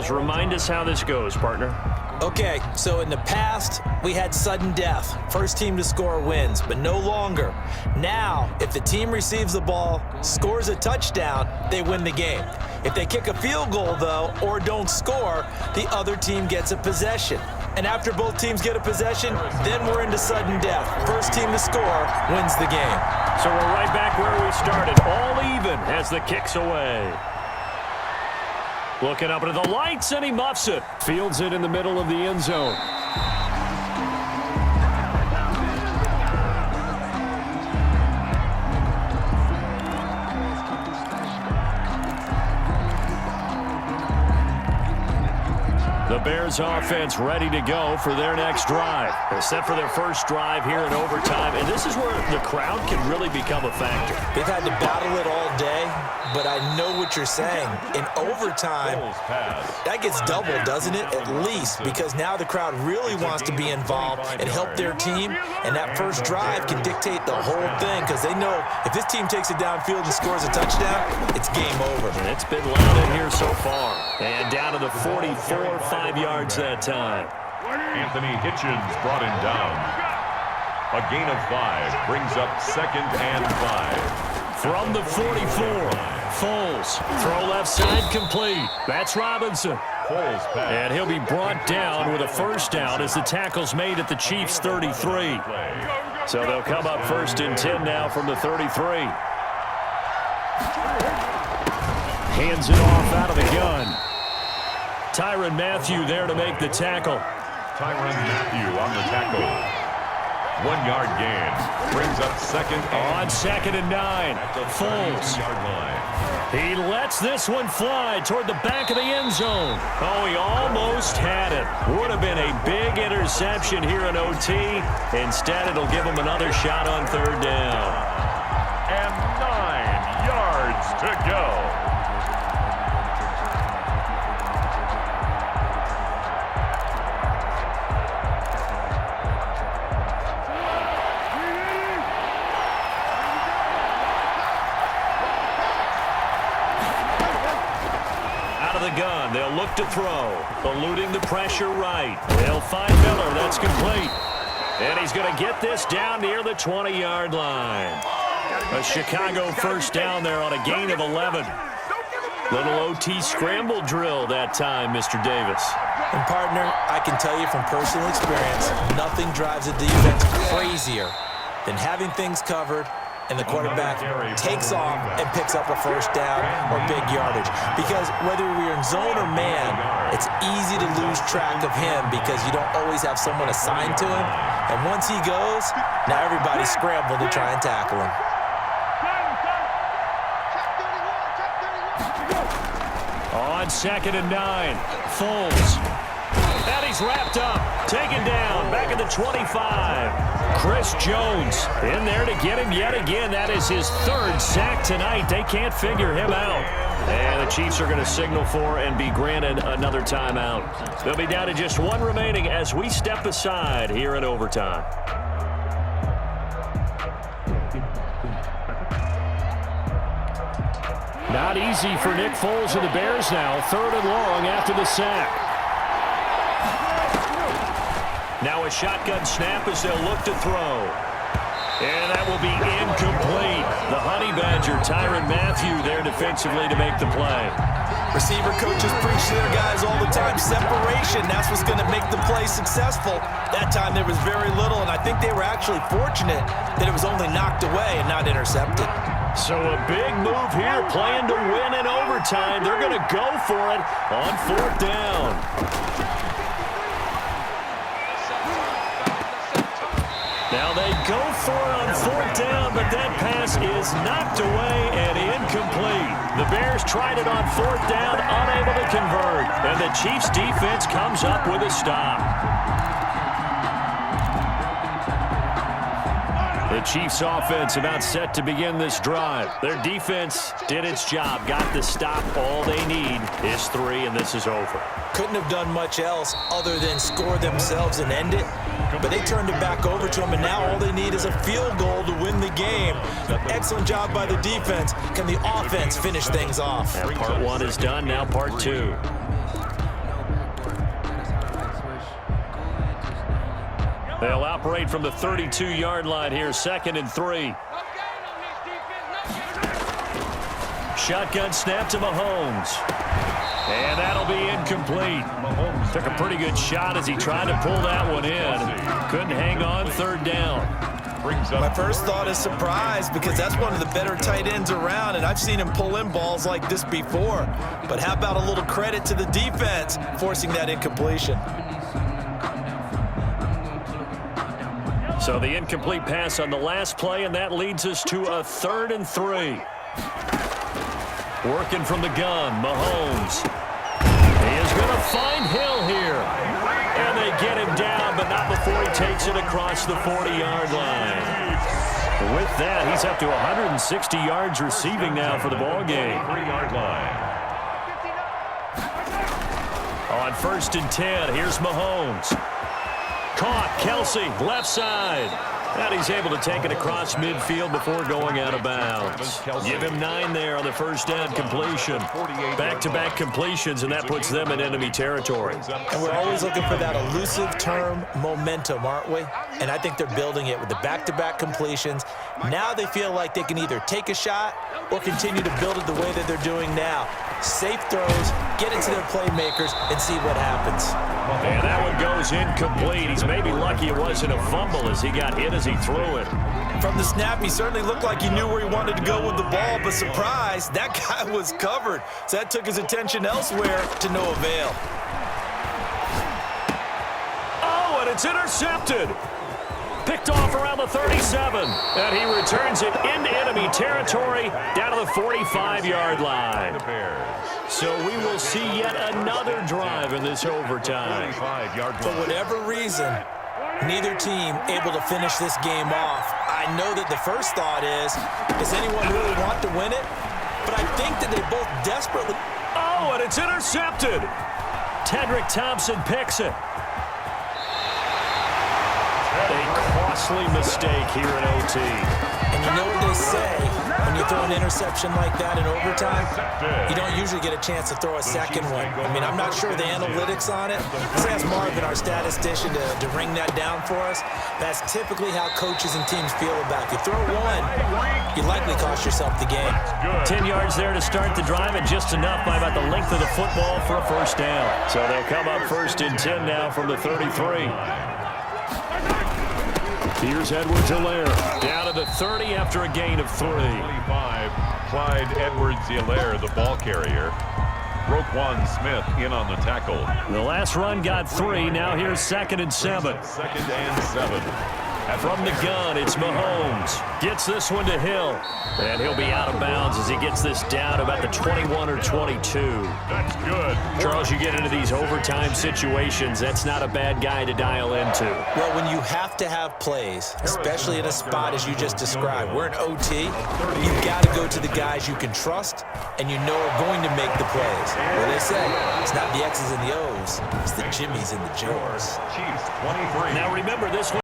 Charles, remind us how this goes, partner. Okay, so in the past, we had sudden death. First team to score wins, but no longer. Now, if the team receives the ball, scores a touchdown, they win the game. If they kick a field goal, though, or don't score, the other team gets a possession. And after both teams get a possession, then we're into sudden death. First team to score wins the game. So we're right back where we started, all even as the kick's away. Looking up into the lights, and he muffs it. Fields it in the middle of the end zone. The Bears offense ready to go for their next drive. They're set for their first drive here in overtime, and this is where the crowd can really become a factor. They've had to battle it all day, but I know what you're saying. In overtime, that gets doubled, doesn't it? At least, because now the crowd really wants to be involved and help their team, and that first drive can dictate the whole thing, because they know if this team takes it downfield and scores a touchdown, it's game over. And it's been loud in here so far. And down to the 44, 5 yards that time. Anthony Hitchens brought him down. A gain of 5 brings up 2nd and 5. From the 44, Foles. Throw left side complete. That's Robinson. And he'll be brought down with a first down as the tackle's made at the Chiefs' 33. So they'll come up 1st and 10 now from the 33. Hands it off out of the gun. Tyrann Mathieu there to make the tackle. Tyrann Mathieu on the tackle. 1 yard gain. Brings up 2nd and on 2nd and 9. Foles. He lets this one fly toward the back of the end zone. Oh, he almost had it. Would have been a big interception here in OT. Instead, it'll give him another shot on 3rd down. And 9 yards to go. Gun. They'll look to throw. Eluding the pressure right. They'll find Miller. That's complete. And he's going to get this down near the 20-yard line. A Chicago first down there on a gain of 11. Little OT scramble drill that time, Mr. Davis. And, partner, I can tell you from personal experience, nothing drives a defense crazier than having things covered and the quarterback takes off and picks up a first down or big yardage. Because whether we're in zone or man, it's easy to lose track of him because you don't always have someone assigned to him. And once he goes, now everybody's scrambling to try and tackle him. On 2nd and 9, Foles. And he's wrapped up, taken down, back at the 25. Chris Jones in there to get him yet again. That is his 3rd sack tonight. They can't figure him out. And the Chiefs are going to signal for and be granted another timeout. They'll be down to just 1 remaining as we step aside here in overtime. Not easy for Nick Foles and the Bears now. 3rd and long after the sack. Now a shotgun snap as they'll look to throw. And that will be incomplete. The Honey Badger, Tyrann Mathieu, there defensively to make the play. Receiver coaches preach to their guys all the time. Separation, that's what's going to make the play successful. That time there was very little, and I think they were actually fortunate that it was only knocked away and not intercepted. So a big move here, playing to win in overtime. They're going to go for it on 4th down. Now they go for it on 4th down, but that pass is knocked away and incomplete. The Bears tried it on 4th down, unable to convert. And the Chiefs defense comes up with a stop. The Chiefs offense about set to begin this drive. Their defense did its job, got the stop. All they need is 3, and this is over. Couldn't have done much else other than score themselves and end it. But they turned it back over to them, and now all they need is a field goal to win the game. Excellent job by the defense. Can the offense finish things off? And part 1 is done, now part 2. They'll operate from the 32-yard line here, 2nd and 3. Shotgun snap to Mahomes. And that'll be incomplete. Took a pretty good shot as he tried to pull that one in. Couldn't hang on, 3rd down. My first thought is surprise because that's one of the better tight ends around, and I've seen him pull in balls like this before. But how about a little credit to the defense forcing that incompletion? So the incomplete pass on the last play, and that leads us to a 3rd and 3. Working from the gun, Mahomes. He is going to find Hill here. And they get him down, but not before he takes it across the 40-yard line. With that, he's up to 160 yards receiving now for the ball game. 3-yard line. On 1st and 10, here's Mahomes. Caught, Kelsey, left side. And he's able to take it across midfield before going out of bounds. Give him 9 there on the first down completion. Back-to-back completions, and that puts them in enemy territory. And we're always looking for that elusive term, momentum, aren't we? And I think they're building it with the back-to-back completions. Now they feel like they can either take a shot or continue to build it the way that they're doing now. Safe throws, get it to their playmakers, and see what happens. And that one goes incomplete. He's maybe lucky it wasn't a fumble as he got hit as he threw it. From the snap, he certainly looked like he knew where he wanted to go with the ball, but surprise, that guy was covered. So that took his attention elsewhere to no avail. Oh, and it's intercepted. Picked off around the 37. And he returns it into enemy territory down to the 45-yard line. So we will see yet another drive in this overtime. For whatever reason, neither team able to finish this game off. I know that the first thought is, does anyone really want to win it? But I think that they both desperately... Oh, and it's intercepted. Tedrick Thompson picks it. A costly mistake here in OT. And you know what they say, when you throw an interception like that in overtime, you don't usually get a chance to throw a second one. I mean, I'm not sure the analytics on it. Let's ask Marvin, our statistician, to ring that down for us. That's typically how coaches and teams feel about it. If you throw one, you likely cost yourself the game. 10 yards there to start the drive, and just enough by about the length of the football for a first down. So they'll come up 1st and 10 now from the 33. Here's Edwards-Helaire down to the 30 after a gain of 3. 25, Clyde Edwards-Helaire, the ball carrier. Roquan Smith in on the tackle. The last run got 3. Now here's 2nd and 7. 2nd and 7. From the gun, it's Mahomes. Gets this one to Hill. And he'll be out of bounds as he gets this down about the 21 or 22. That's good. Charles, you get into these overtime situations, that's not a bad guy to dial into. Well, when you have to have plays, especially in a spot as you just described, we're in OT, you've got to go to the guys you can trust and you know are going to make the plays. What they say, it's not the X's and the O's, it's the Jimmys and the Joes. Chiefs 23. Now remember, this one